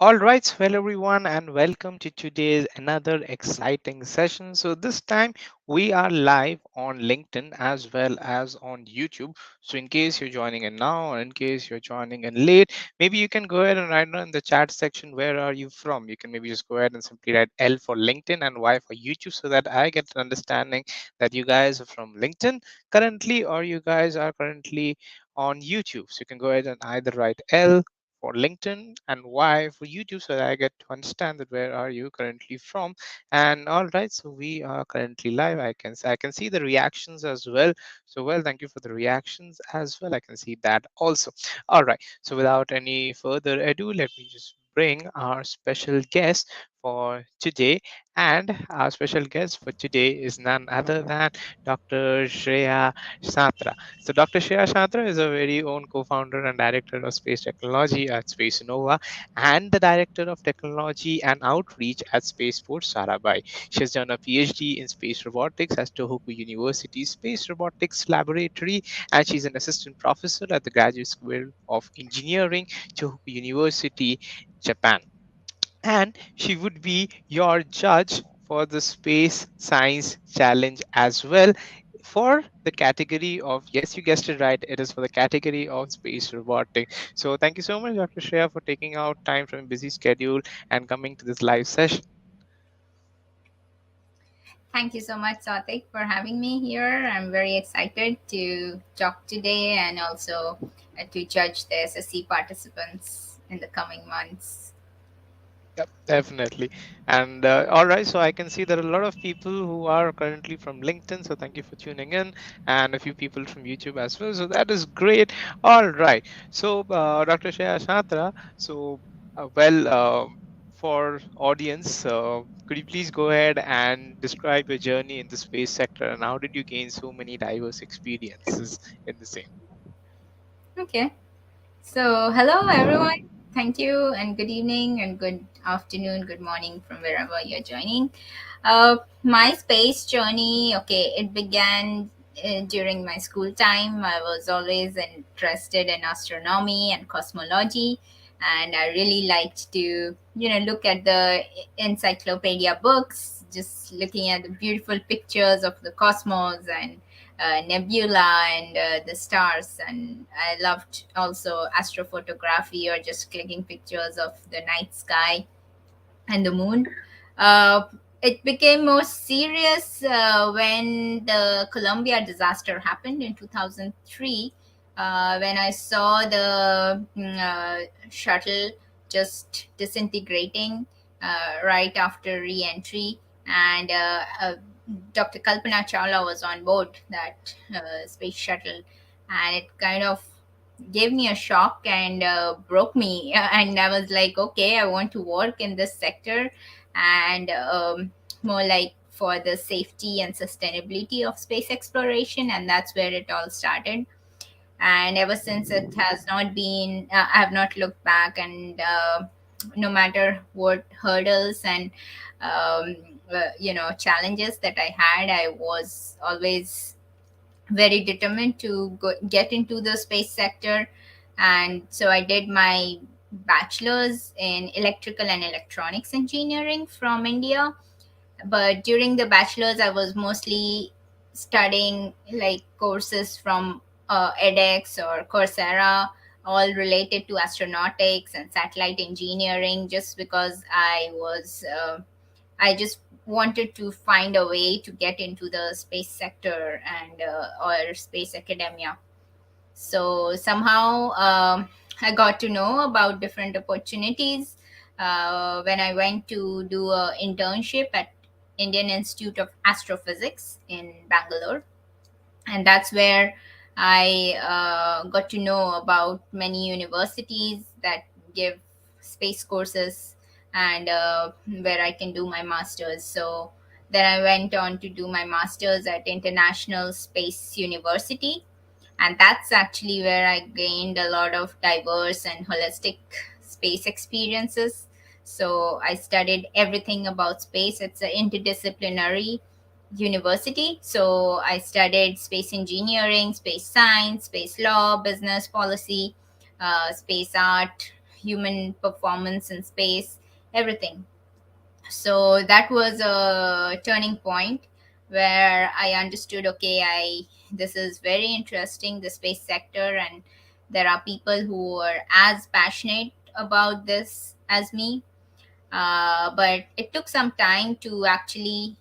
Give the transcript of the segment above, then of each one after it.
All right, so hello everyone, and welcome to today's another exciting session. So this time we are live on LinkedIn as well as on YouTube. So in case you're joining in now, or in case you're joining in late, maybe you can go ahead and write down in the chat section where are you from. You can maybe just go ahead and simply write L for LinkedIn and Y for YouTube, so that I get an understanding that you guys are from LinkedIn currently, or you guys are currently on YouTube. So you can go ahead and either write L for LinkedIn and Y for YouTube, so that I get to understand that where are you currently from. And all right, so we are currently live. I can see the reactions as well. So well, thank you for the reactions as well. I can see that also. All right. So without any further ado, let me just bring our special guest for today. And our special guest for today is none other than Dr. Shreya Satra. So Dr. Shreya Satra is a very own co-founder and director of space technology at Spaceonova and the director of technology and outreach at Spaceport Sarabai. She has done a PhD in space robotics at Tohoku University Space Robotics Laboratory, and she's an assistant professor at the Graduate School of Engineering, Tohoku University, Japan. And she would be your judge for the Space Science Challenge as well, for the category of, yes, you guessed it right, it is for the category of space robotics. So thank you so much, Dr. Shreya, for taking out time from a busy schedule and coming to this live session. Thank you so much, Satik, for having me here. I'm very excited to talk today and also to judge the SSC participants in the coming months. Yep, definitely. And all right, so I can see there are a lot of people who are currently from LinkedIn. So thank you for tuning in, and a few people from YouTube as well. So that is great. All right. So Dr. Shreya Satra, so for audience, could you please go ahead and describe your journey in the space sector, and how did you gain so many diverse experiences in the same? Okay. So, hello, everyone. Thank you, and good evening, and good afternoon, good morning from wherever you're joining. My space journey, okay, it began during my school time. I was always interested in astronomy and cosmology, and I really liked to, look at the encyclopedia books, just looking at the beautiful pictures of the cosmos and nebula and the stars. And I loved also astrophotography, or just clicking pictures of the night sky and the moon. Uh, it became more serious when the Columbia disaster happened in 2003, when I saw the shuttle just disintegrating right after re entry. And Dr. Kalpana Chawla was on board that space shuttle, and it kind of gave me a shock and broke me. And I was like, okay, I want to work in this sector, and more like for the safety and sustainability of space exploration. And that's where it all started. And ever since, it has not been, I have not looked back. And no matter what hurdles and challenges that I had, I was always very determined to get into the space sector. And so I did my bachelor's in electrical and electronics engineering from India. But during the bachelor's, I was mostly studying like courses from edX or Coursera, all related to astronautics and satellite engineering, just because I just wanted to find a way to get into the space sector and or space academia. So somehow I got to know about different opportunities when I went to do an internship at Indian Institute of Astrophysics in Bangalore. And that's where I got to know about many universities that give space courses, and where I can do my masters. So then I went on to do my masters at International Space University, and that's actually where I gained a lot of diverse and holistic space experiences. So I studied everything about space. It's an interdisciplinary university. So I studied space engineering, space science, space law, business policy, space art, human performance in space, everything. So that was a turning point where I understood, okay, I this is very interesting, the space sector, and there are people who are as passionate about this as me. But it took some time to actually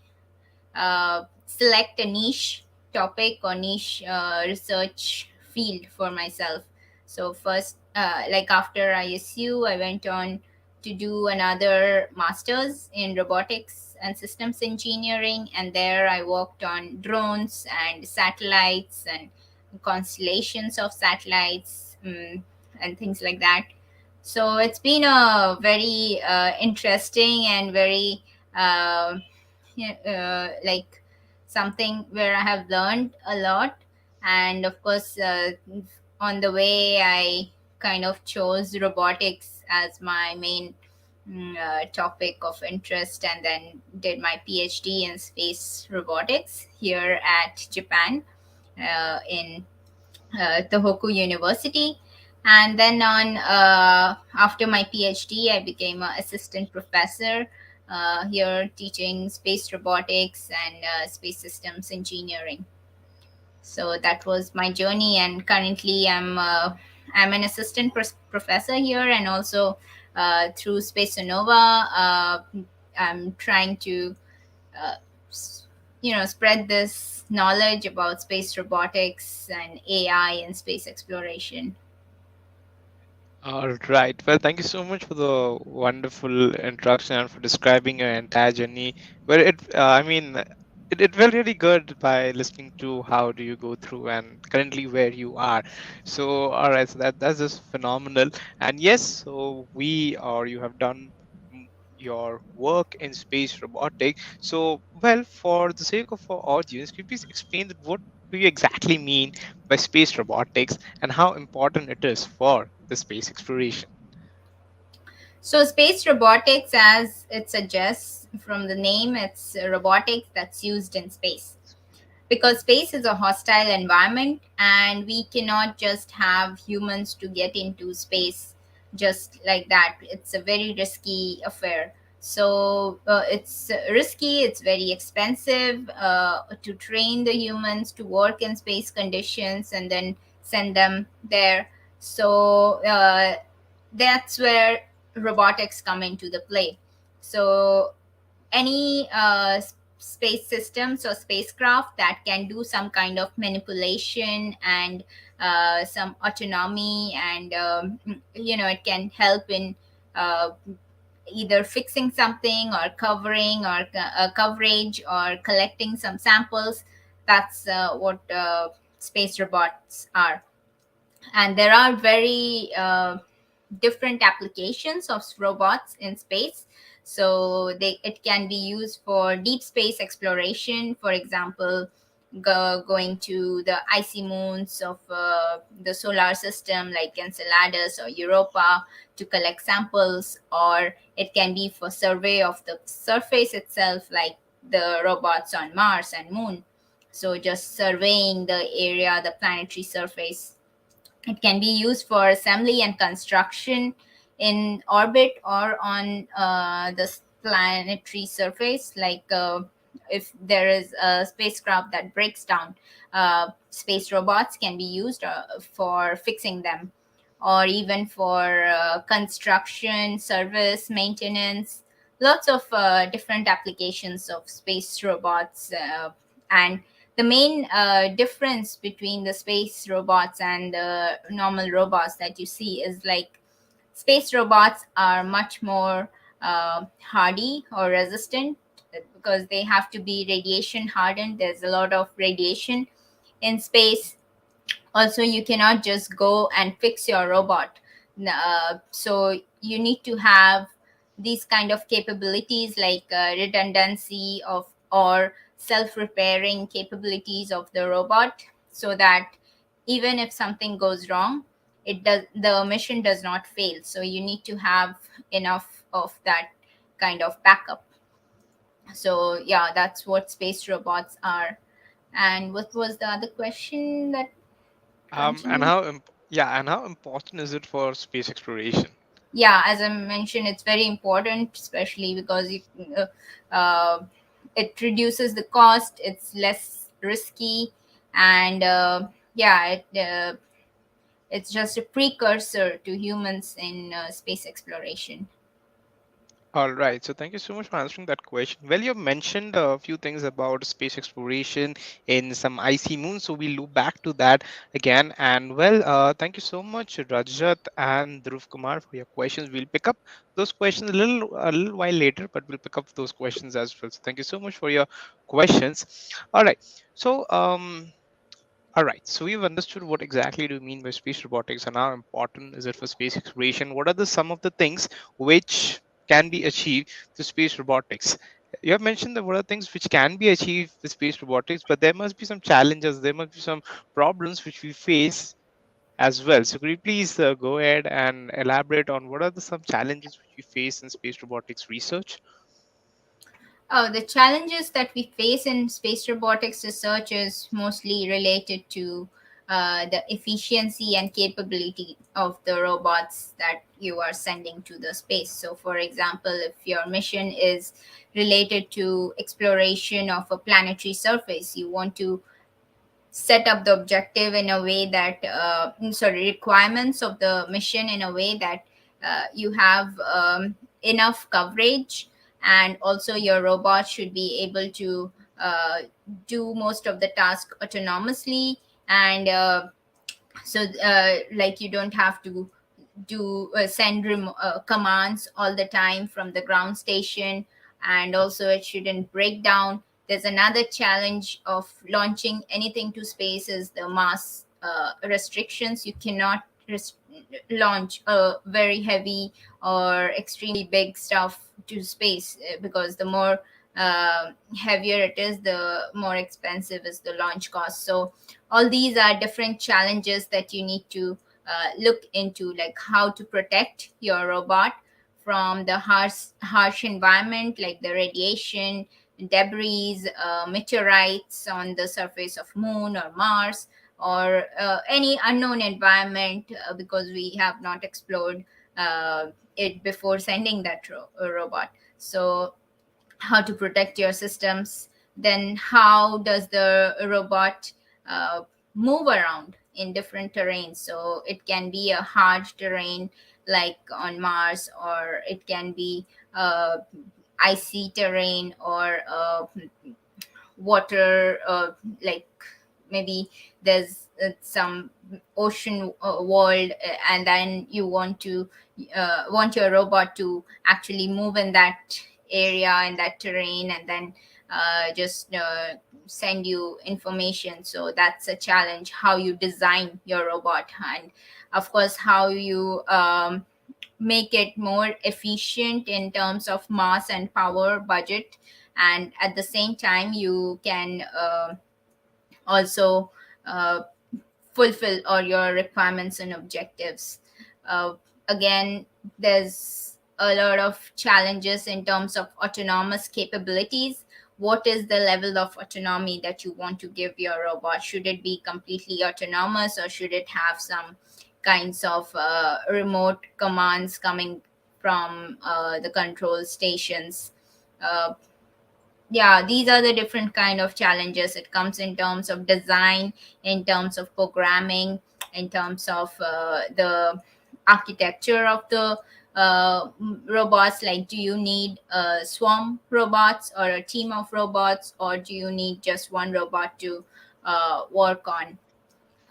select a niche topic or niche research field for myself. So first, like after ISU, I went on to do another master's in robotics and systems engineering, and there I worked on drones and satellites and constellations of satellites, and things like that. So it's been a very interesting and very like something where I have learned a lot. And of course, on the way, I kind of chose robotics as my main topic of interest, and then did my PhD in space robotics here at Japan, in Tohoku University. And then on after my PhD, I became an assistant professor here, teaching space robotics and space systems engineering. So that was my journey, and currently I'm an assistant professor here, and also through Spaceonova, I'm trying to uh, s- spread this knowledge about space robotics and AI and space exploration. All right. Well, thank you so much for the wonderful introduction and for describing your entire journey. Well, it felt really good by listening to how do you go through and currently where you are. So, all right. So that's just phenomenal. And yes, so we or you have done mm, your work in space robotics. So, well, for the sake of our audience, could you please explain that what do you exactly mean by space robotics and how important it is for the space exploration? So, space robotics, as it suggests from the name, it's robotics that's used in space, because space is a hostile environment, and we cannot just have humans to get into space just like that. It's a very risky affair. So it's risky, it's very expensive to train the humans to work in space conditions and then send them there. So that's where robotics come into the play. So any space systems or spacecraft that can do some kind of manipulation and some autonomy, and it can help in uh, either fixing something or covering or coverage or collecting some samples. That's what space robots are. And there are very different applications of robots in space. So it can be used for deep space exploration, for example, going to the icy moons of the solar system like Enceladus or Europa to collect samples, or it can be for survey of the surface itself, like the robots on Mars and Moon. So just surveying the area, the planetary surface. It can be used for assembly and construction in orbit or on the planetary surface, like if there is a spacecraft that breaks down, space robots can be used for fixing them, or even for construction, service, maintenance. Lots of different applications of space robots. And the main difference between the space robots and the normal robots that you see is like space robots are much more hardy or resistant, because they have to be radiation hardened. There's a lot of radiation in space. Also, you cannot just go and fix your robot. So you need to have these kind of capabilities, like redundancy of or self-repairing capabilities of the robot, so that even if something goes wrong, the mission does not fail. So you need to have enough of that kind of backup. So yeah, that's what space robots are. And what was the other question that And continued? how yeah, and how important is it for space exploration? yeah, as I mentioned, it's very important, especially because uh, uh, it reduces the cost, it's less risky, and yeah, it's just a precursor to humans in space exploration. All right. So thank you so much for answering that question. Well, you mentioned a few things about space exploration in some icy moons. So we'll loop back to that again. And well, thank you so much, Rajat and Dhruv Kumar, for your questions. We'll pick up those questions a little while later, but we'll pick up those questions as well. So thank you so much for your questions. All right. So all right, so we've understood what exactly do you mean by space robotics and how important is it for space exploration. What are the some of the things which can be achieved through space robotics? You have mentioned that what are things which can be achieved with space robotics, but there must be some challenges, there must be some problems which we face as well. So could you please go ahead and elaborate on what are the some challenges which we face in space robotics research? Oh, the challenges that we face in space robotics research is mostly related to the efficiency and capability of the robots that you are sending to the space. So, for example, if your mission is related to exploration of a planetary surface, you want to set up the objective in a way that sorry, requirements of the mission in a way that you have enough coverage, and also your robot should be able to do most of the task autonomously, and so like you don't have to do send commands all the time from the ground station, and also it shouldn't break down. There's another challenge of launching anything to space is the mass restrictions. You cannot launch a very heavy or extremely big stuff to space because the more heavier it is, the more expensive is the launch cost. So all these are different challenges that you need to look into, like how to protect your robot from the harsh environment like the radiation, debris, meteorites on the surface of moon or Mars, or any unknown environment, because we have not explored it before sending that robot. So how to protect your systems, then how does the robot uh, move around in different terrains. So it can be a hard terrain like on Mars, or it can be icy terrain, or water, like maybe there's some ocean world, and then you want your robot to actually move in that area, in that terrain, and then just send you information. So that's a challenge, how you design your robot, and of course how you make it more efficient in terms of mass and power budget, and at the same time you can also uh, fulfill all your requirements and objectives. Uh, Again, there's a lot of challenges in terms of autonomous capabilities. What is the level of autonomy that you want to give your robot? Should it be completely autonomous, or should it have some kinds of remote commands coming from the control stations? Uh, yeah, these are the different kind of challenges. It comes in terms of design, in terms of programming, in terms of the architecture of the robots. Like, do you need swarm robots or a team of robots, or do you need just one robot to work on?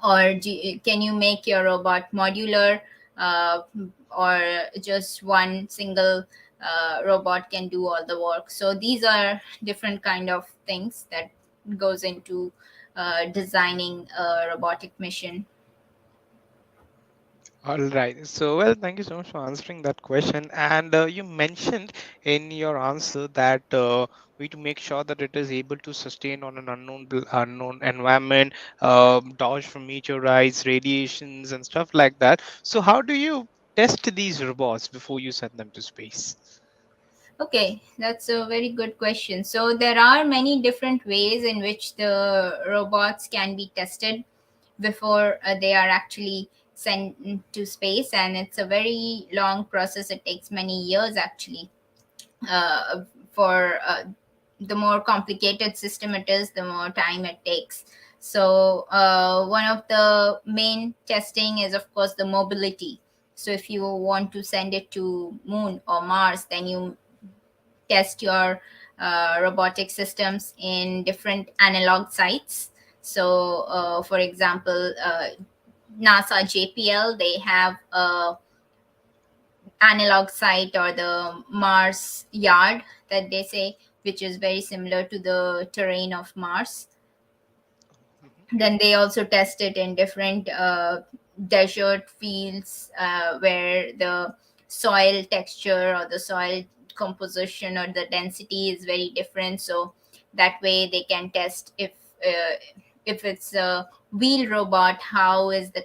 Or can you make your robot modular, uh, or just one single robot can do all the work? So these are different kind of things that goes into designing a robotic mission. All right. So, well, thank you so much for answering that question. And you mentioned in your answer that we need to make sure that it is able to sustain on an unknown environment, dodge from meteorites, radiations, and stuff like that. So, how do you test these robots before you send them to space? Okay, that's a very good question. So there are many different ways in which the robots can be tested before they are actually sent to space, and it's a very long process. It takes many years actually. For The more complicated system it is, the more time it takes. So one of the main testing is of course the mobility. So if you want to send it to moon or Mars, then you test your robotic systems in different analog sites. So for example, NASA JPL, they have a analog site, or the Mars yard that they say, which is very similar to the terrain of Mars. Mhm. Then they also test it in different desert fields where the soil texture or the soil composition or the density is very different. So that way they can test if it's a wheel robot, how is the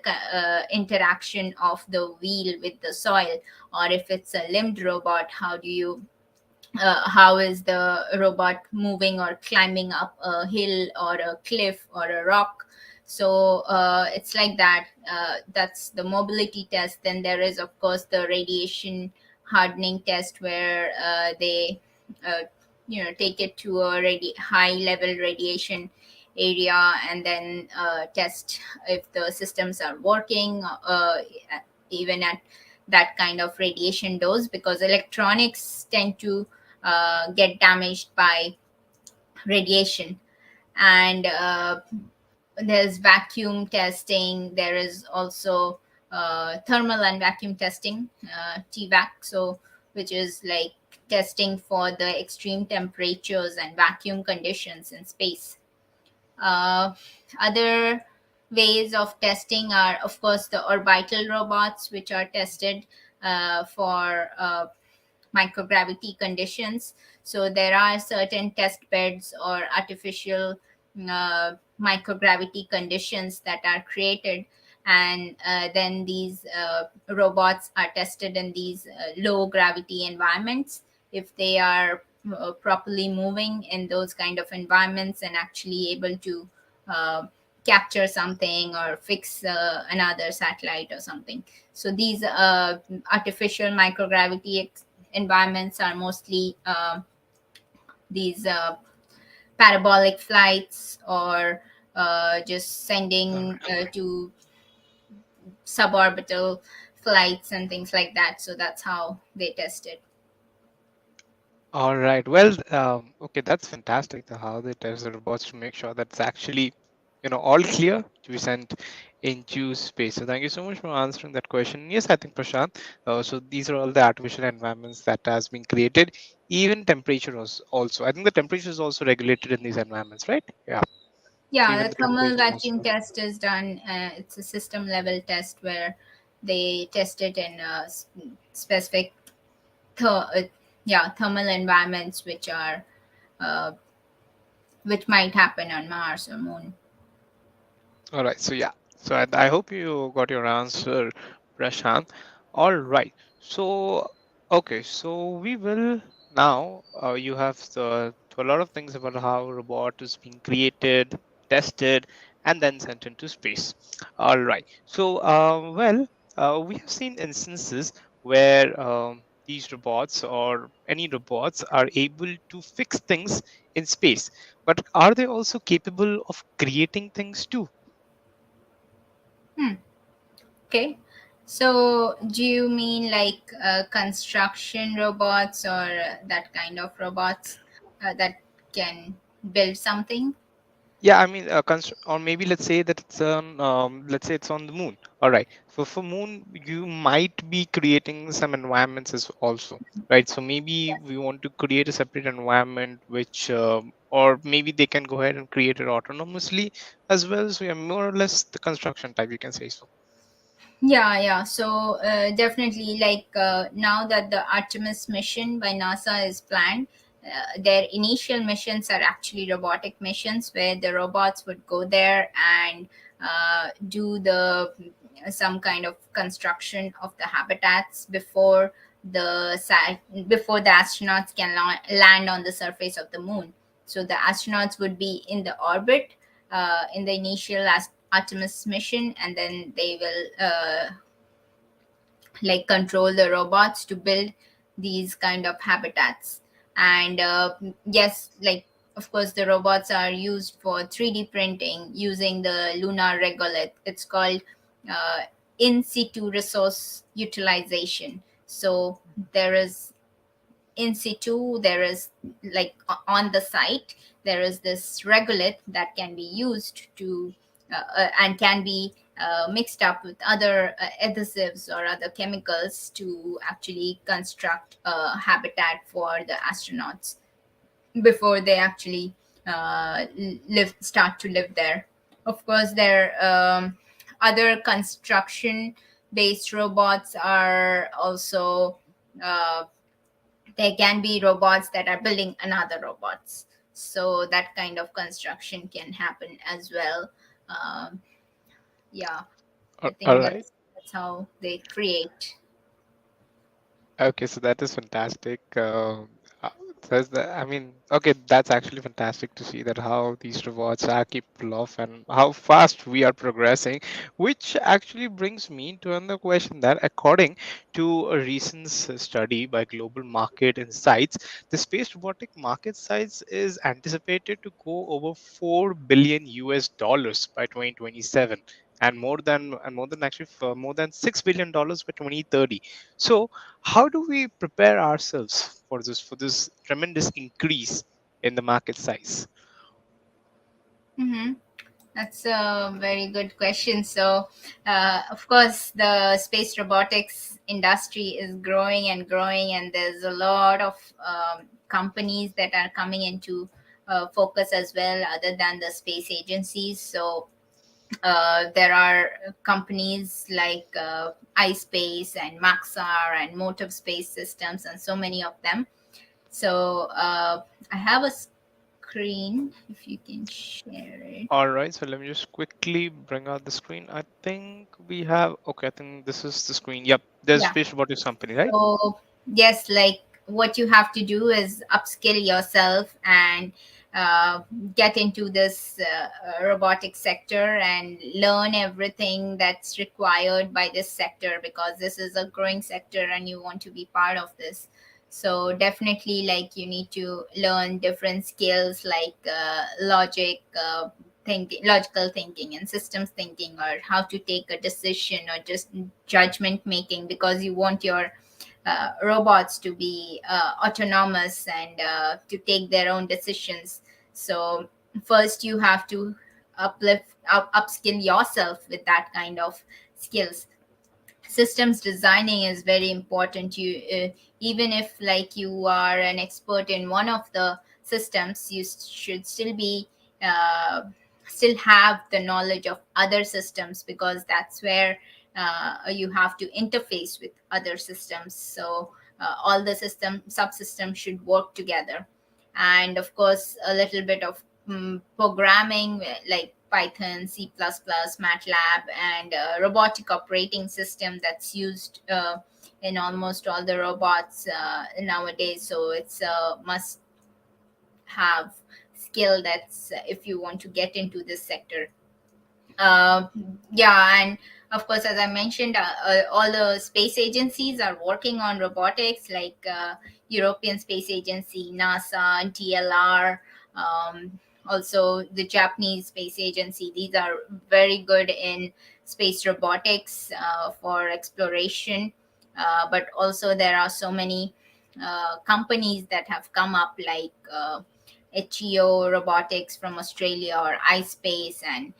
interaction of the wheel with the soil, or if it's a limbed robot, how is the robot moving or climbing up a hill or a cliff or a rock. So it's like that. That's the mobility test. Then there is of course the radiation hardening test, where they uh, take it to a high level radiation area, and then test if the systems are working, even at that kind of radiation dose, because electronics tend to get damaged by radiation. And there's vacuum testing. There is also thermal and vacuum testing, TVAC, so which is like testing for the extreme temperatures and vacuum conditions in space. uh, Other ways of testing are, of course, the orbital robots, which are tested for microgravity conditions. So there are certain test beds or artificial microgravity conditions that are created, and then these robots are tested in these low gravity environments. If they are properly moving in those kind of environments and actually able to uh, capture something or fix another satellite or something. So these artificial microgravity environments are mostly these parabolic flights, or just All sending right. to suborbital flights and things like that. So that's how they test it. All right. Well, okay, that's fantastic. How they test the robots to make sure that's actually, all clear to be sent into space. So thank you so much for answering that question. Yes, I think Prashant. So these are all the artificial environments that has been created. Even temperature was also. I think the temperature is also regulated in these environments, right? Yeah. So Yeah, even the the thermal temperature is vacuum also. test is done. It's a system level test where they test it in specific th- uh, thermal environments, uh, which might happen on Mars or Moon. All right. So yeah. So I hope you got your answer, Prashant. All right. So okay. So we will now. You have a lot of things about how robot is being created, tested, and then sent into space. All right. So we have seen instances where these robots or any robots are able to fix things in space, but are they also capable of creating things too? Hmm. Okay. So, do you mean like construction robots, or that kind of robots that can build something? Yeah, I mean, or maybe let's say that it's on, let's say it's on the moon. All right. So for moon, you might be creating some environments as also, right? So maybe we want to create a separate environment, which, or maybe they can go ahead and create it autonomously as well. So yeah, more or less the construction type, you can say so. Yeah, yeah. So definitely, like now that the Artemis mission by NASA is planned, their initial missions are actually robotic missions where the robots would go there and do the some kind of construction of the habitats before the astronauts can land on the surface of the moon. So the astronauts would be in the orbit in the initial Artemis mission, and then they will like control the robots to build these kind of habitats. And yes, like of course the robots are used for 3D printing using the lunar regolith. It's called uh, in situ resource utilization. So there is in situ, there is like on the site, there is this regolith that can be used to and can be mixed up with other adhesives or other chemicals to actually construct a habitat for the astronauts before they actually live start to live there. Of course, there other construction based robots are also uh, there can be robots that are building another robots, so that kind of construction can happen as well. um, yeah, I All think right. that's how they create. Okay, so that is fantastic. Says that, I mean, okay, that's actually fantastic to see that how these robots are capable of and how fast we are progressing, which actually brings me to another question that according to a recent study by Global Market Insights, the space robotic market size is anticipated to go over 4 billion US dollars by 2027 and more than actually for more than $6 billion by 2030. So how do we prepare ourselves for this tremendous increase in the market size? Hmm. That's a very good question. So, of course, the space robotics industry is growing and growing, and there's a lot of companies that are coming into focus as well, other than the space agencies. So, there are companies like iSpace and Maxar and Motive Space Systems, and so many of them. So, I have a screen if you can share it. All right, so let me just quickly bring out the screen. I think we have, okay, I think this is the screen. Yep, there's Yeah. Space Robotics Company, right? So, yes, like what you have to do is upskill yourself and uh, get into this robotic sector and learn everything that's required by this sector, because this is a growing sector and you want to be part of this. So definitely, like, you need to learn different skills like logical thinking and systems thinking, or how to take a decision, or just judgment making, because you want your robots to be autonomous and to take their own decisions. So first you have to upskill yourself with that kind of skills. Systems designing is very important. You even if like you are an expert in one of the systems, you should still be uh, still have the knowledge of other systems, because that's where you have to interface with other systems. So all the system subsystems should work together. And of course a little bit of programming, like Python, C++, MATLAB, and robotic operating system that's used in almost all the robots nowadays. So it's a must have skill, that's if you want to get into this sector. uh, yeah, and of course, as I mentioned, all the space agencies are working on robotics, like European Space Agency, NASA, and TLR. Also, the Japanese Space Agency. These are very good in space robotics for exploration. But also, there are so many companies that have come up, like HEO Robotics from Australia, or iSpace, and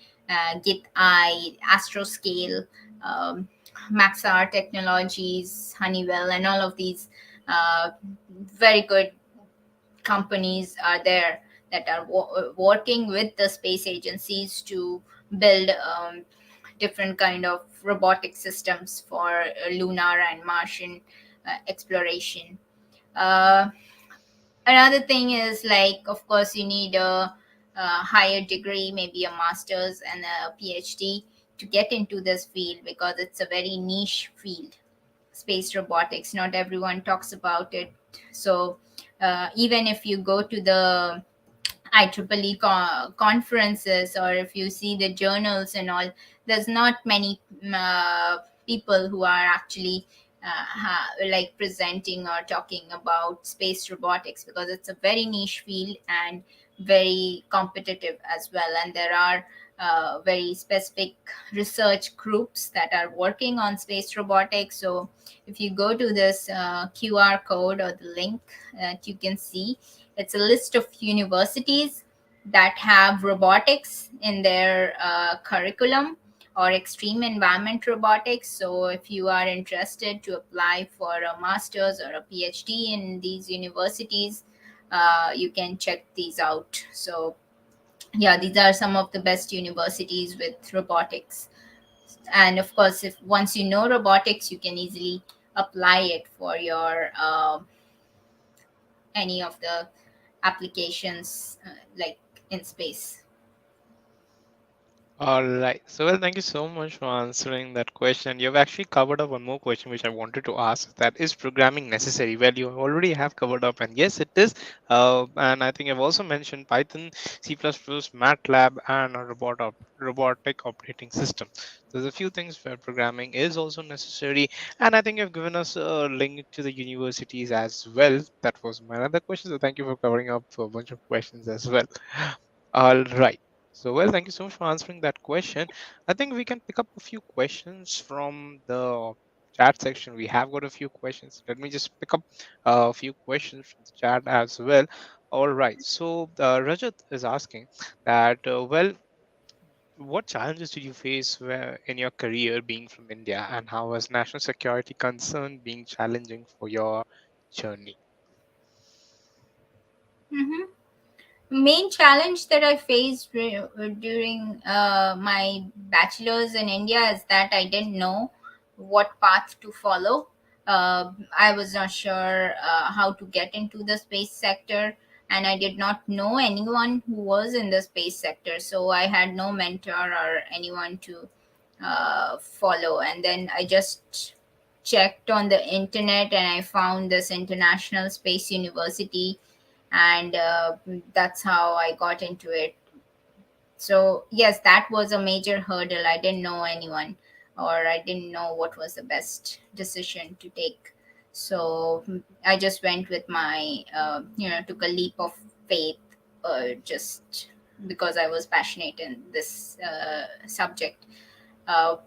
Git I, Astroscale, um, Maxar Technologies, Honeywell, and all of these very good companies are there that are working with the space agencies to build different kind of robotic systems for lunar and Martian exploration. Uh, Another thing is, like, of course, you need a higher degree, maybe a master's and a PhD, to get into this field, because it's a very niche field. Space robotics, not everyone talks about it. So even if you go to the IEEE conferences, or if you see the journals and all, there's not many people who are actually like presenting or talking about space robotics, because it's a very niche field and very competitive as well. And there are very specific research groups that are working on space robotics. So if you go to this QR code or the link that you can see, it's a list of universities that have robotics in their curriculum, or extreme environment robotics. So if you are interested to apply for a master's or a PhD in these universities, you can check these out. So yeah, these are some of the best universities with robotics. And of course, if once you know robotics, you can easily apply it for your any of the applications like in space. All right. So, well, thank you so much for answering that question. You've actually covered up one more question which I wanted to ask. That is programming necessary? Well, you already have covered up, and yes, it is. And I think I've also mentioned Python, C++, MATLAB, and a robotic operating system. There's a few things where programming is also necessary, and I think you've given us a link to the universities as well. That was my other question. So, thank you for covering up a bunch of questions as well. All right. So, well, thank you so much for answering that question. I think we can pick up a few questions from the chat section. We have got a few questions. Let me just pick up a few questions from the chat as well. All right. So, Rajat is asking that, well, what challenges did you face in your career being from India, and how has national security concern being challenging for your journey? Mhm. Main challenge that I faced during my bachelor's in India is that I didn't know what path to follow. I was not sure how to get into the space sector, and I did not know anyone who was in the space sector. So I had no mentor or anyone to follow. And then I just checked on the internet and I found this International Space University, and that's how I got into it. So yes, that was a major hurdle. I didn't know anyone, or I didn't know what was the best decision to take. So I just went with my took a leap of faith, just because I was passionate in this subject. uh,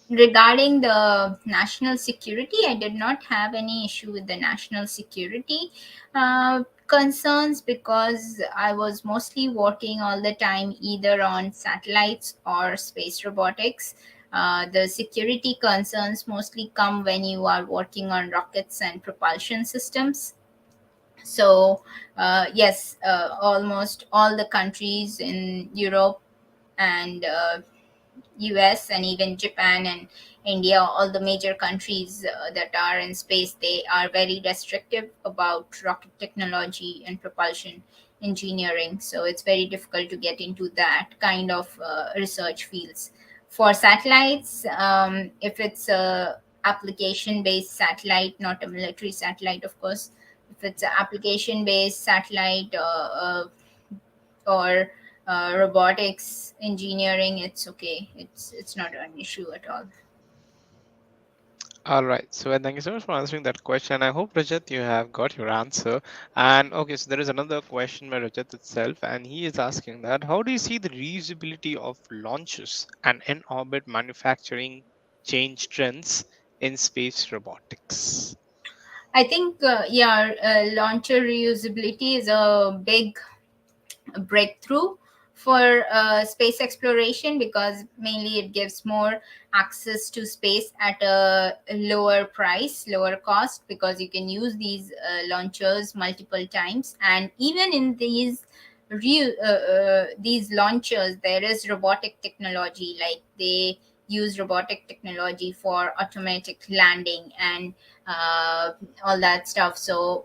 Regarding the national security, I did not have any issue with the national security concerns, because I was mostly working all the time either on satellites or space robotics. The security concerns mostly come when you are working on rockets and propulsion systems. So yes, almost all the countries in Europe and US and even Japan and India, all the major countries that are in space, they are very restrictive about rocket technology and propulsion engineering. So it's very difficult to get into that kind of research fields. For satellites, if it's a application based satellite, not a military satellite, of course, if it's an application based satellite or robotics engineering, it's okay. It's not an issue at all. All right. So, thank you so much for answering that question. I hope, Rajat, you have got your answer. And okay, so there is another question by Rajat itself, and he is asking that how do you see the reusability of launches and in orbit manufacturing change trends in space robotics? I think yeah, launcher reusability is a big breakthrough for space exploration, because mainly it gives more access to space at a lower price, lower cost, because you can use these launchers multiple times. And even in these launchers, there is robotic technology, like they use robotic technology for automatic landing and uh, all that stuff. So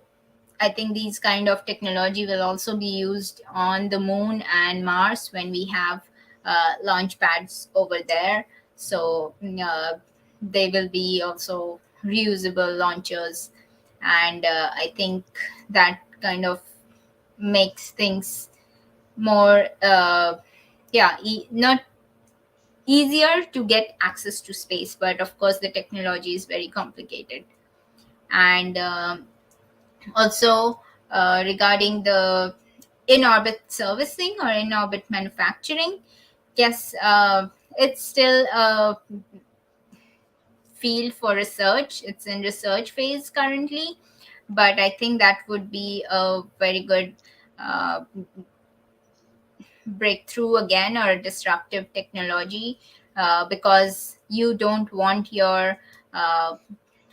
I think these kind of technology will also be used on the moon and Mars when we have launch pads over there. So they will be also reusable launchers, and I think that kind of makes things more not easier to get access to space, but of course the technology is very complicated. And also, regarding the in orbit servicing or in orbit manufacturing, yes, it's still a field for research. It's in research phase currently, but I think that would be a very good uh, breakthrough again, or a disruptive technology, because you don't uh,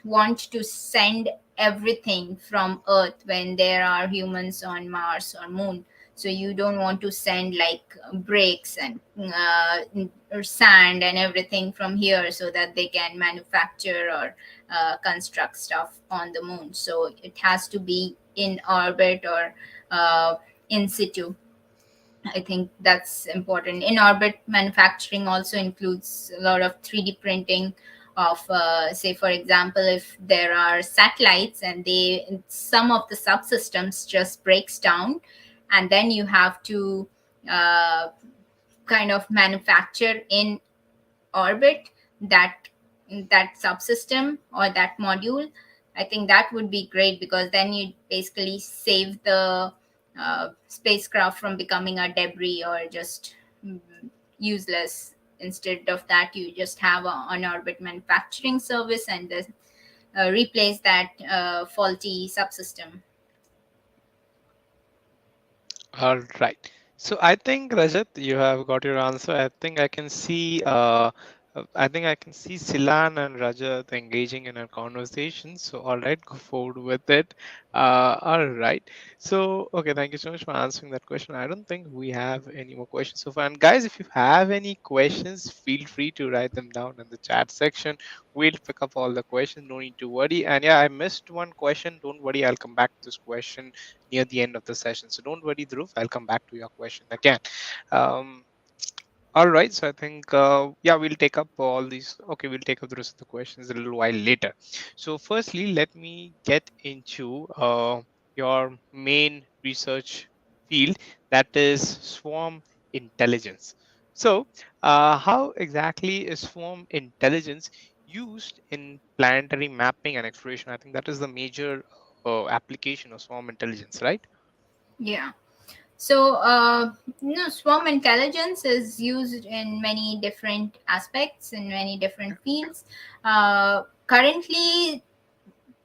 want to send everything from Earth when there are humans on Mars or Moon. So you don't want to send like bricks and or sand and everything from here so that they can manufacture or construct stuff on the moon. So it has to be in orbit or in situ. I think that's important. In orbit manufacturing also includes a lot of 3D printing of, say, for example, if there are satellites and some of the subsystems just breaks down, and then you have to uh, kind of manufacture in orbit that that subsystem or that module. I think that would be great, because then you basically save the spacecraft from becoming a debris or just mm, useless. Instead of that, you just have a on orbit manufacturing service and replace that faulty subsystem. All right. So I think Rajat, you have got your answer. I think I can see Silan and Rajat engaging in a conversation. So all right, go forward with it. All right. So okay, thank you so much for answering that question. I don't think we have any more questions so far. And guys, if you have any questions, feel free to write them down in the chat section. We'll pick up all the questions. No need to worry. And yeah, I missed one question. Don't worry, I'll come back to this question near the end of the session. So don't worry, Dhruv. I'll come back to your question again. Um, all right. So I think, yeah, we'll take up all these. Okay, we'll take up the rest of the questions a little while later. So, firstly, let me get into your main research field, that is swarm intelligence. So, how exactly is swarm intelligence used in planetary mapping and exploration? I think that is the major application of swarm intelligence, right? Yeah. So, swarm intelligence is used in many different aspects, in many different fields. Currently,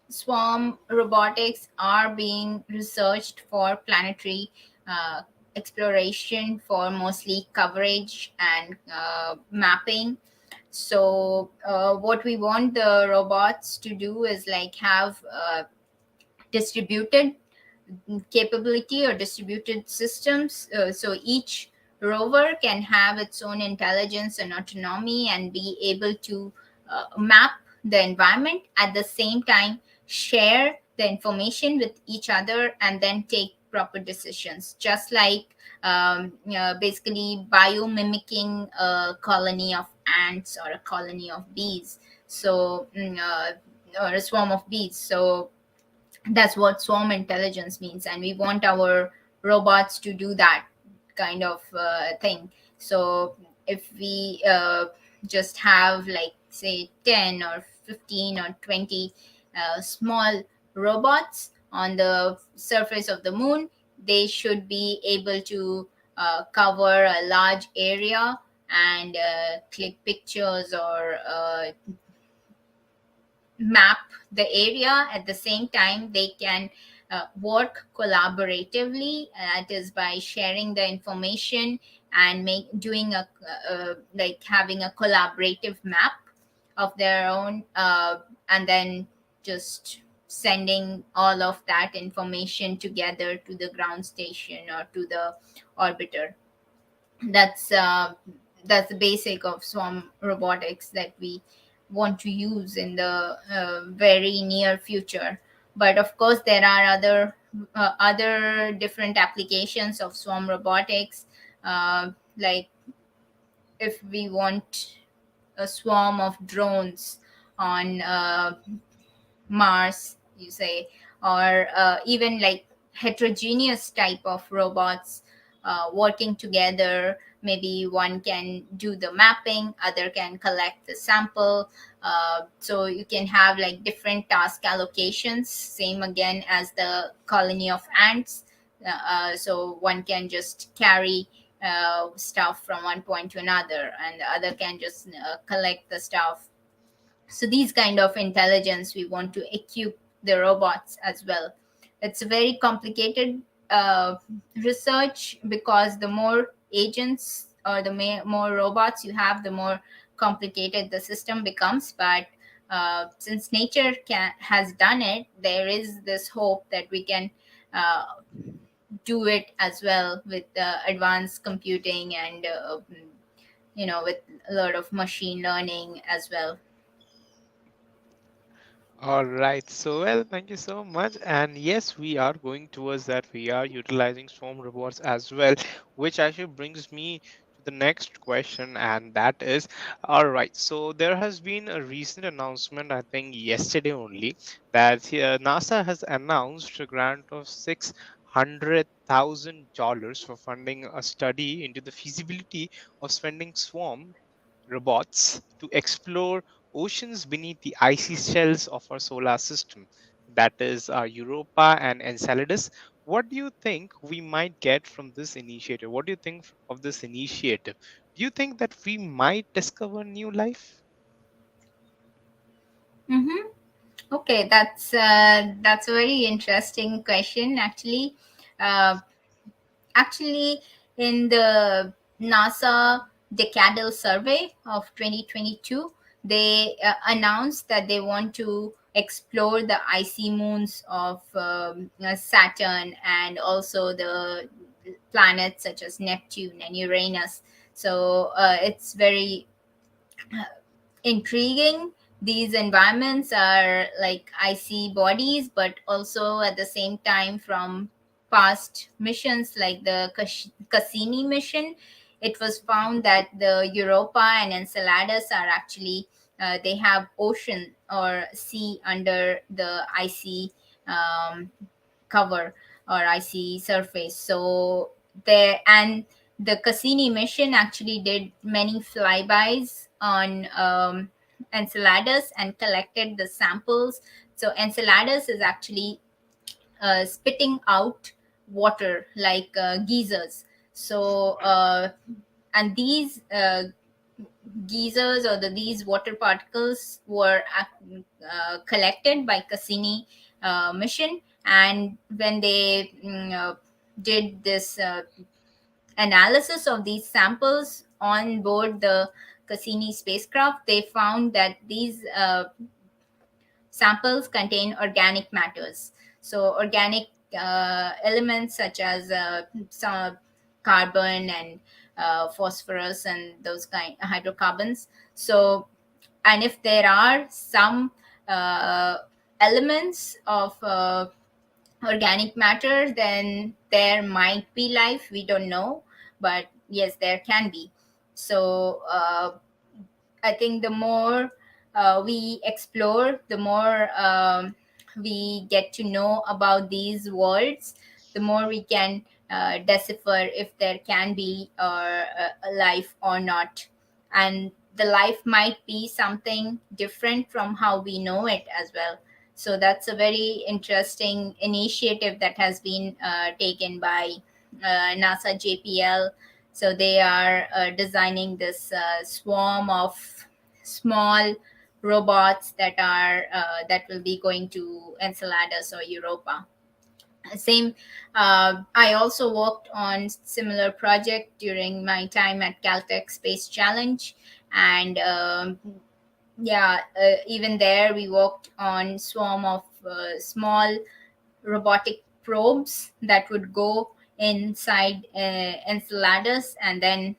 swarm robotics are being researched for planetary uh, exploration, for mostly coverage and mapping. So, what we want the robots to do is like have distributed capability or distributed systems. So each rover can have its own intelligence and autonomy and be able to map the environment, at the same time share the information with each other, and then take proper decisions, just like basically biomimicking a colony of ants or a colony of bees. So or a swarm of bees. So that's what swarm intelligence means, and we want our robots to do that kind of thing. So if we just have, like, say 10 or 15 or 20 small robots on the surface of the moon, they should be able to cover a large area and click pictures or map the area. At the same time, they can work collaboratively, that is by sharing the information and make doing like having a collaborative map of their own, and then just sending all of that information together to the ground station or to the orbiter. That's uh, that's the basic of swarm robotics that we want to use in the very near future. But of course there are other different applications of swarm robotics, like if we want a swarm of drones on Mars, you say, or even like heterogeneous type of robots working together. Maybe one can do the mapping, other can collect the sample. So you can have like different task allocations, same again as the colony of ants. So one can just carry stuff from one point to another, and the other can just collect the stuff. So these kind of intelligence we want to equip the robots as well. It's a very complicated uh, research, because the more agents or the more robots you have, the more complicated the system becomes. But since nature has done it, there is this hope that we can uh, do it as well with advanced computing, and with a lot of machine learning as well. All right. So, well, thank you so much. And yes, we are going towards that. We are utilizing swarm robots as well, which actually brings me to the next question, and that is, all right. So, there has been a recent announcement, I think yesterday only, that NASA has announced a grant of $600,000 for funding a study into the feasibility of sending swarm robots to explore oceans beneath the icy shells of our solar system, that is Europa and Enceladus. What do you think we might get from this initiative? What do you think of this initiative? Do you think that we might discover new life? Mm-hmm. Okay, that's a very interesting question. Uh, actually, in the NASA Decadal Survey of 2022, they announced that they want to explore the icy moons of Saturn, and also the planets such as Neptune and Uranus. So it's very intriguing. These environments are like icy bodies, but also at the same time, from past missions like the Cassini mission, it was found that the Europa and Enceladus are actually they have ocean or sea under the icy um, cover or icy surface. So there, and the Cassini mission actually did many flybys on Enceladus and collected the samples. So Enceladus is actually spitting out water like geysers. So and these geysers, or these water particles, were collected by Cassini mission. And when they did this analysis of these samples on board the Cassini spacecraft, they found that these samples contain organic matters. So, organic elements such as some carbon and phosphorus and those kind of hydrocarbons. So, and if there are some uh, elements of organic matter, then there might be life. We don't know, but yes, there can be. So I think the more we explore, the more we get to know about these worlds, the more we can decipher if there can be a life or not. And the life might be something different from how we know it as well. So that's a very interesting initiative that has been taken by NASA JPL. So they are designing this swarm of small robots that will be going to Enceladus or Europa. Same. I also worked on similar project during my time at Caltech Space Challenge, and yeah, even there we worked on swarm of small robotic probes that would go inside Enceladus, and then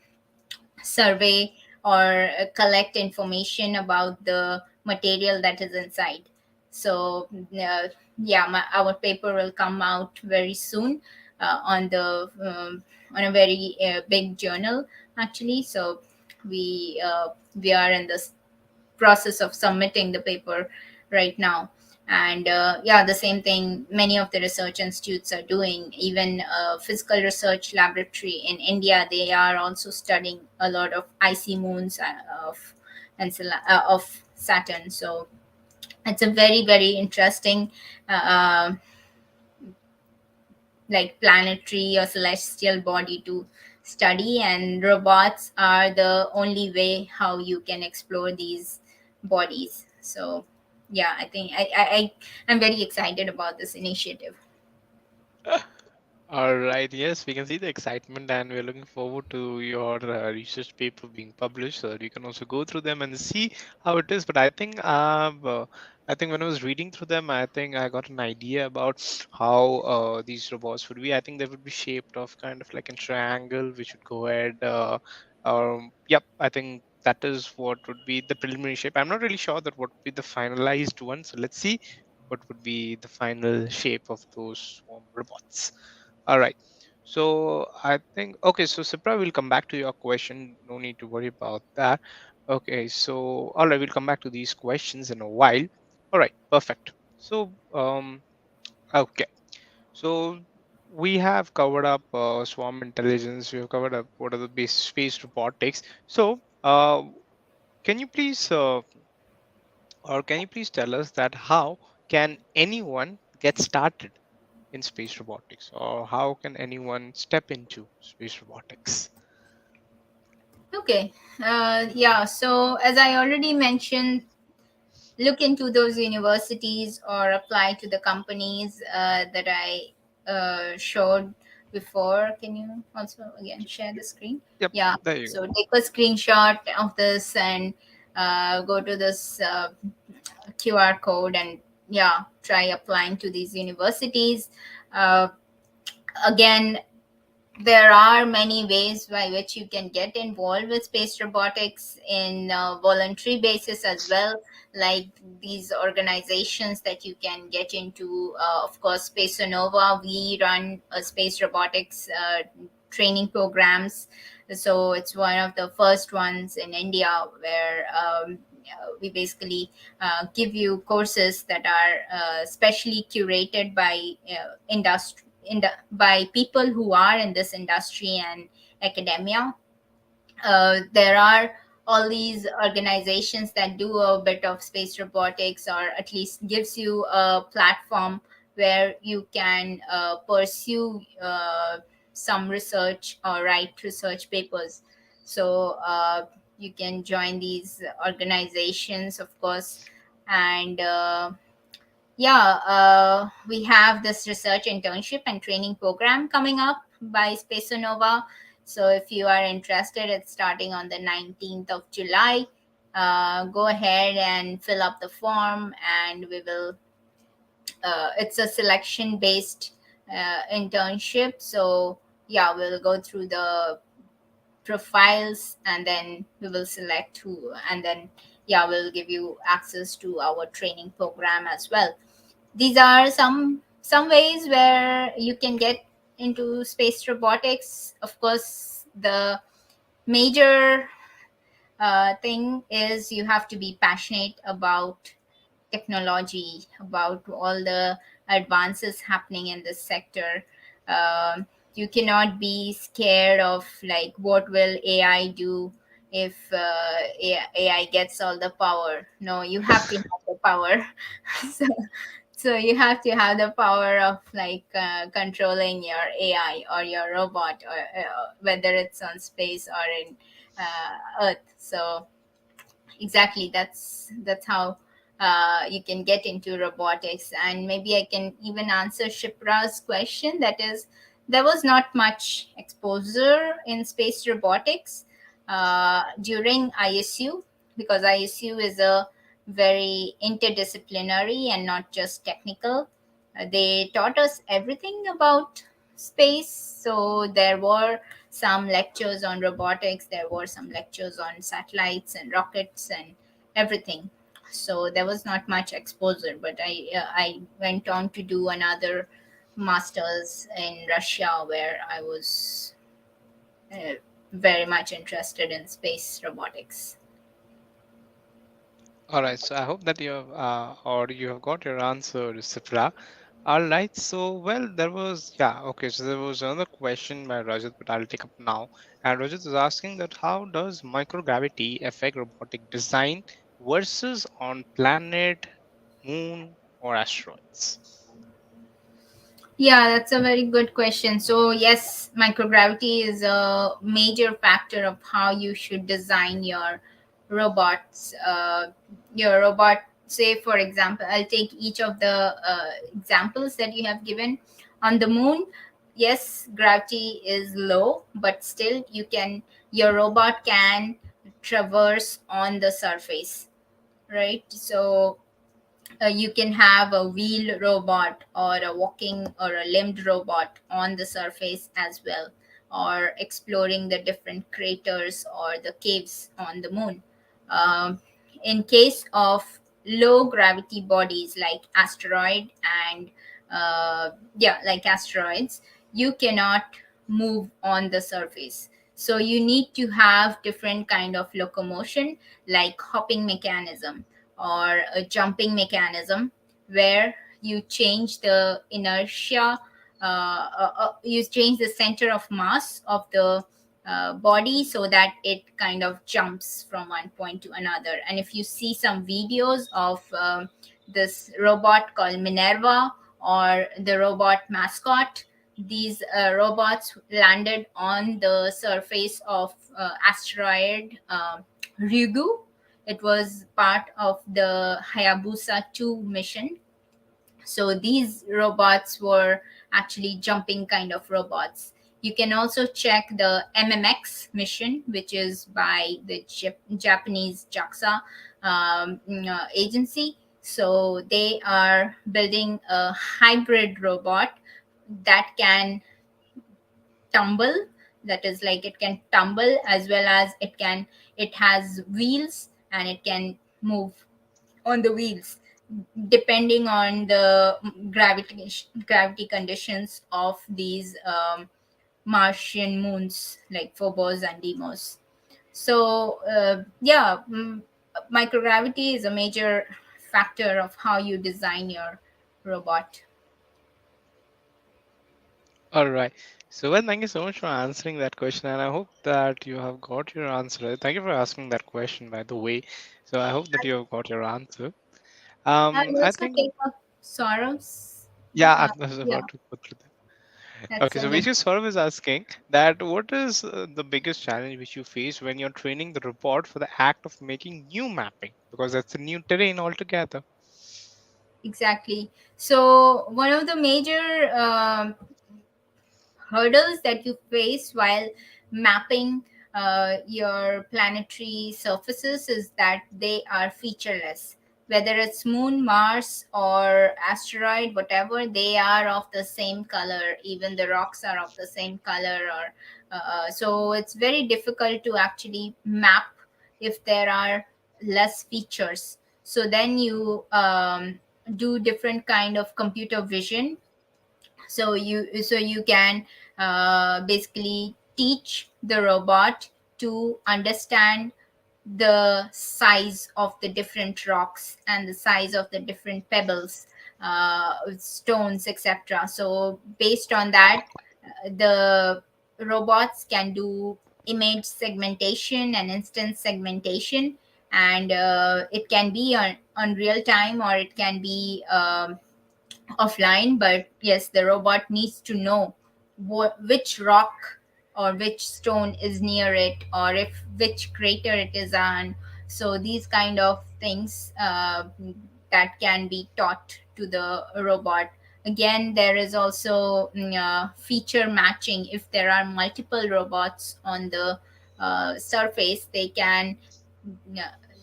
survey or collect information about the material that is inside. So yeah, our paper will come out very soon on a very big journal actually. So we are in the process of submitting the paper right now. And yeah, the same thing many of the research institutes are doing. Even physical research laboratory in India, they are also studying a lot of icy moons of Saturn. So it's a very very interesting like planetary or celestial body to study, and robots are the only way how you can explore these bodies. So yeah, I think I'm very excited about this initiative. All right. Yes, we can see the excitement, and we're looking forward to your research paper being published, so that we can also go through them and see how it is. But I think when I was reading through them, I think I got an idea about how these robots would be. I think they would be shaped of kind of like a triangle, which would go ahead. Yep. I think that is what would be the preliminary shape. I'm not really sure that what would be the finalized one. So let's see what would be the final shape of those swarm robots. All right. So I think okay. So Sipra, we'll come back to your question. No need to worry about that. Okay. So all right, we'll come back to these questions in a while. All right. Perfect. So okay. So we have covered up swarm intelligence. We have covered up what are the base space robotics. So can you please can you please tell us that how can anyone get started in space robotics, or how can anyone step into space robotics? Okay. Yeah, so as I already mentioned, look into those universities or apply to the companies that I showed before. Can you also again share the screen? Yep, Yeah. there you go. So take a screenshot of this and go to this QR code and yeah, try applying to these universities. Uh, Again, there are many ways by which you can get involved with space robotics in voluntary basis as well, like these organizations that you can get into. Of course, Spaceonova, we run a space robotics training programs. So it's one of the first ones in India where we basically give you courses that are specially curated by by people who are in this industry and academia. There are all these organizations that do a bit of space robotics, or at least gives you a platform where you can pursue some research or write research papers. So you can join these organizations, of course. And yeah, we have this research internship and training program coming up by Spaceonova. So if you are interested, it's starting on the 19th of July. Go ahead and fill up the form, and we will. It's a selection based internship. So yeah, we'll go through the profiles, and then we will select who, and then yeah, we'll give you access to our training program as well. These are some ways where you can get into space robotics. Of course, the major thing is you have to be passionate about technology, about all the advances happening in this sector. um, you cannot be scared of like what will AI do if AI gets all the power. No, you have to have the power. so, so you have to have the power of like controlling your AI or your robot, or whether it's on space or in Earth. So exactly, that's how you can get into robotics. And maybe I can even answer Shipra's question, that is, there was not much exposure in space robotics during ISU, because ISU is a very interdisciplinary and not just technical. They taught us everything about space. So there were some lectures on robotics, there were some lectures on satellites and rockets and everything. So there was not much exposure, but I went on to do another masters in Russia, where I was very much interested in space robotics. All right, so I hope that you have or you have got your answer, Sifra. All right, so well, there was okay. So there was another question by Rajat, but I'll take up now. And Rajat is asking that how does microgravity affect robotic design versus on planet, moon, or asteroids? Yeah, that's a very good question. So, yes, microgravity is a major factor of how you should design your robots. Your robot, say, for example, I'll take each of the examples that you have given. On the moon, yes, gravity is low, but still, your robot can traverse on the surface, right? So, you can have a wheeled robot or a walking or a limbed robot on the surface as well, or exploring the different craters or the caves on the moon. Um, in case of low gravity bodies like asteroid and like asteroids, you cannot move on the surface. So you need to have different kind of locomotion like hopping mechanism or a jumping mechanism where you change the inertia, you change the center of mass of the body so that it kind of jumps from one point to another. And if you see some videos of this robot called Minerva or the robot mascot, these robots landed on the surface of asteroid Ryugu. It was part of the Hayabusa 2 mission. So these robots were actually jumping kind of robots. You can also check the MMX mission, which is by the Japanese JAXA agency. So they are building a hybrid robot that can tumble, that is like it can tumble as well as it has wheels and it can move on the wheels depending on the gravity conditions of these Martian moons like Phobos and Deimos. So microgravity is a major factor of how you design your robot. All right. So, well, thank you so much for answering that question, and I hope that you have got your answer. Thank you for asking that question, by the way. So, I hope that you have got your answer. I'll I also think, take up Saurav's. yeah, Uh, I was yeah, about to go through that. that's Okay, a so good. basically, Saurav is asking that what is the biggest challenge which you face when you're training the robot for the act of making new mapping, because that's a new terrain altogether. Exactly. So one of the major hurdles that you face while mapping your planetary surfaces is that they are featureless. Whether it's moon, Mars, or asteroid, whatever, they are of the same color. Even the rocks are of the same color. Or so it's very difficult to actually map if there are less features. So then you do different kind of computer vision, so you can basically teach the robot to understand the size of the different rocks and the size of the different pebbles, stones, etc. So based on that, the robots can do image segmentation and instance segmentation, and it can be on real time or it can be offline. But yes, the robot needs to know which rock or which stone is near it, or if which crater it is on. So these kind of things that can be taught to the robot. Again, there is also feature matching. If there are multiple robots on the surface, they can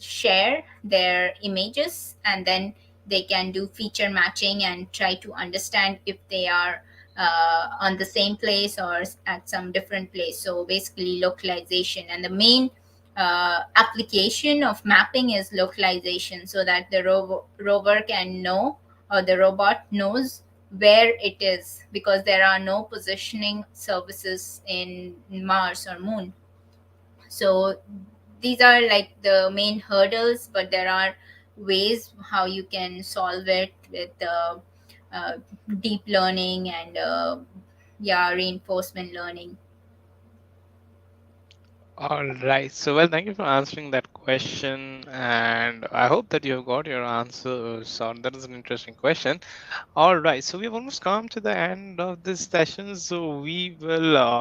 share their images, and then they can do feature matching and try to understand if they are on the same place or at some different place. So basically localization, and the main application of mapping is localization, so that the rover can know, or the robot knows where it is, because there are no positioning services in Mars or moon. So these are like the main hurdles, but there are ways how you can solve it with uh, deep learning and yeah, reinforcement learning. All right. So, well, thank you for answering that question, and I hope that you have got your answer. So, that is an interesting question. All right. So, we've almost come to the end of this session. So, we will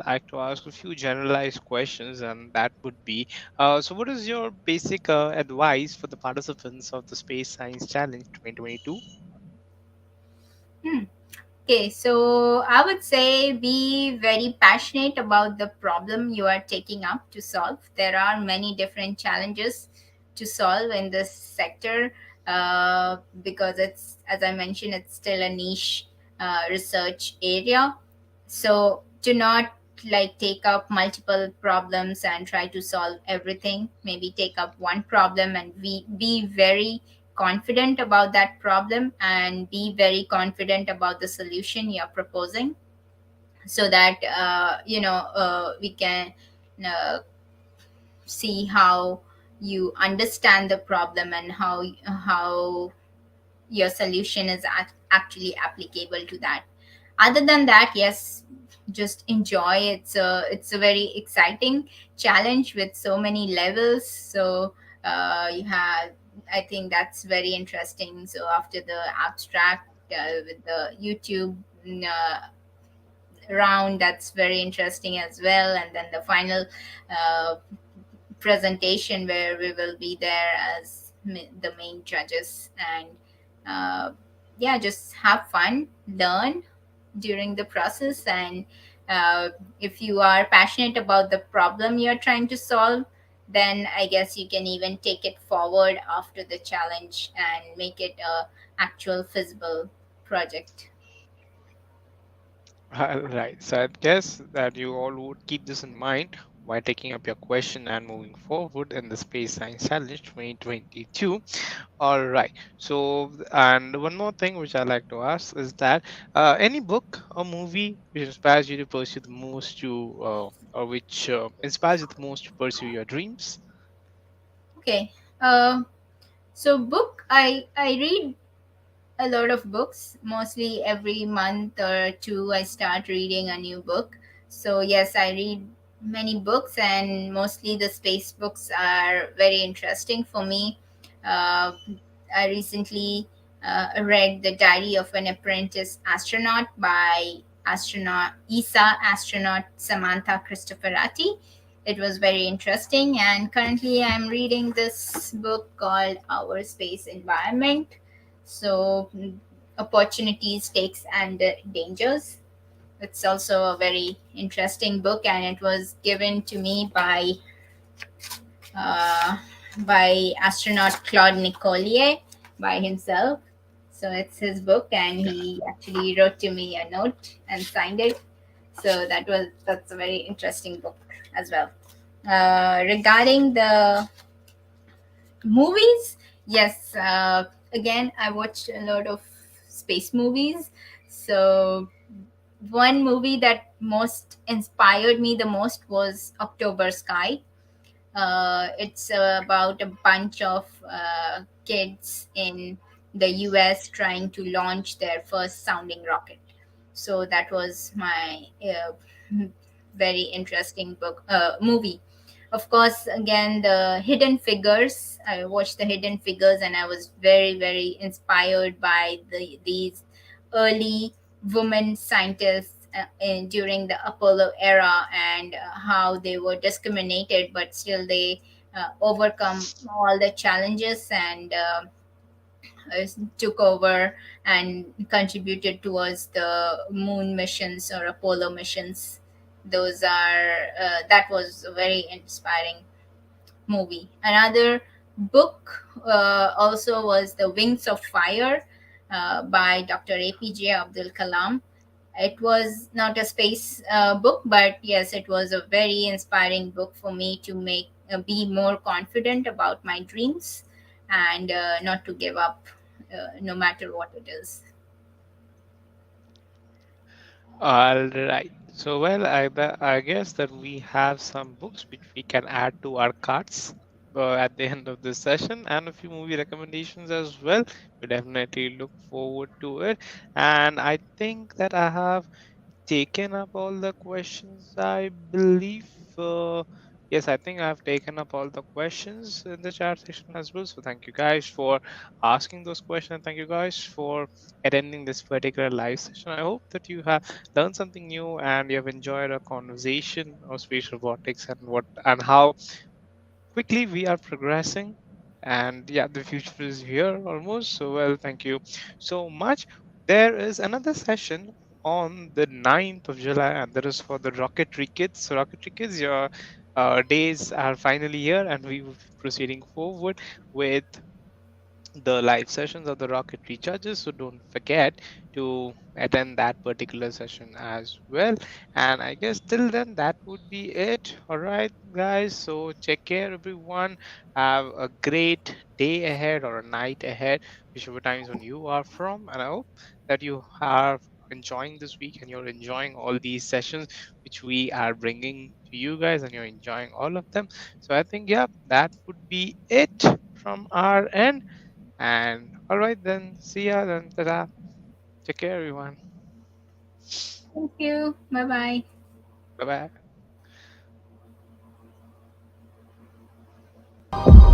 like to ask a few generalized questions, and that would be, so what is your basic advice for the participants of the Space Science Challenge 2022? Hmm. Okay, so I would say be very passionate about the problem you are taking up to solve. There are many different challenges to solve in this sector because it's, as I mentioned, it's still a niche research area. So do not like take up multiple problems and try to solve everything. Maybe take up one problem and be very confident about that problem and be very confident about the solution you're proposing, so that we can uh, see how you understand the problem and how your solution is actually applicable to that. Other than that, yes, just enjoy. It's a very exciting challenge with so many levels. So you have, I think that's very interesting. So after the abstract with the YouTube round, that's very interesting as well, and then the final uh, presentation where we will be there as the main judges. And uh, yeah, just have fun, learn during the process. And uh, if you are passionate about the problem you're trying to solve, then I guess you can even take it forward after the challenge and make it a actual feasible project. All right. So I guess that you all would keep this in mind while taking up your question and moving forward in the Space Science Challenge 2022. All right. So, and one more thing which I like to ask is that any book or movie which inspires you to pursue the most or which inspires you the most to pursue your dreams? Okay. uh, so book, I read a lot of books. Mostly every month or two, I start reading a new book. So, yes, I read many books, and mostly the space books are very interesting for me. Uh, I recently read The Diary of an Apprentice Astronaut by astronaut Samantha Cristoforati. It was very interesting, and currently I'm reading this book called Our Space Environment. So, opportunities, stakes, and dangers. It's also a very interesting book, and it was given to me uh, by astronaut Claude Nicollier by himself. So it's his book, and Yeah. he actually wrote to me a note and signed it. So that's a very interesting book as well. Regarding the movies, yes, again, I watched a lot of space movies. So one movie that most inspired me the most was October Sky. It's about a bunch of kids in the US trying to launch their first sounding rocket. So that was my very interesting movie. Of course, again, the Hidden Figures. I watched the Hidden Figures, and I was very, very inspired by these early women scientists during the Apollo era, and how they were discriminated, but still they overcome all the challenges and took over and contributed towards the moon missions or Apollo missions. Those are That was a very inspiring movie. Another book also was The Wings of Fire by Dr. APJ Abdul Kalam. It was not a space book, but yes, it was a very inspiring book for me to make be more confident about my dreams and not to give up no matter what it is. All right. So, well, I guess that we have some books which we can add to our carts. at the end of this session, and a few movie recommendations as well. We definitely look forward to it. And I think that I have taken up all the questions, I believe. Yes, I think I've taken up all the questions in the chat section as well. So thank you guys for asking those questions. Thank you guys for attending this particular live session. I hope that you have learned something new and you have enjoyed our conversation of space robotics and what and how quickly we are progressing. And yeah, the future is here almost. So well, thank you so much. There is another session on the 9th of July, and that is for the rocketry kids. So rocketry kids, your days are finally here, and we will be proceeding forward with the live sessions of the rocketry judges. So don't forget to attend that particular session as well. And I guess till then, that would be it. All right, guys. So take care, everyone. Have a great day ahead or a night ahead, whichever time zone you are from. And I hope that you are enjoying this week and you're enjoying all these sessions which we are bringing to you guys, and you're enjoying all of them. So I think, yeah, that would be it from our end. And all right, then. See ya then. Ta-da. Take care, everyone. Thank you. Bye bye. Bye bye.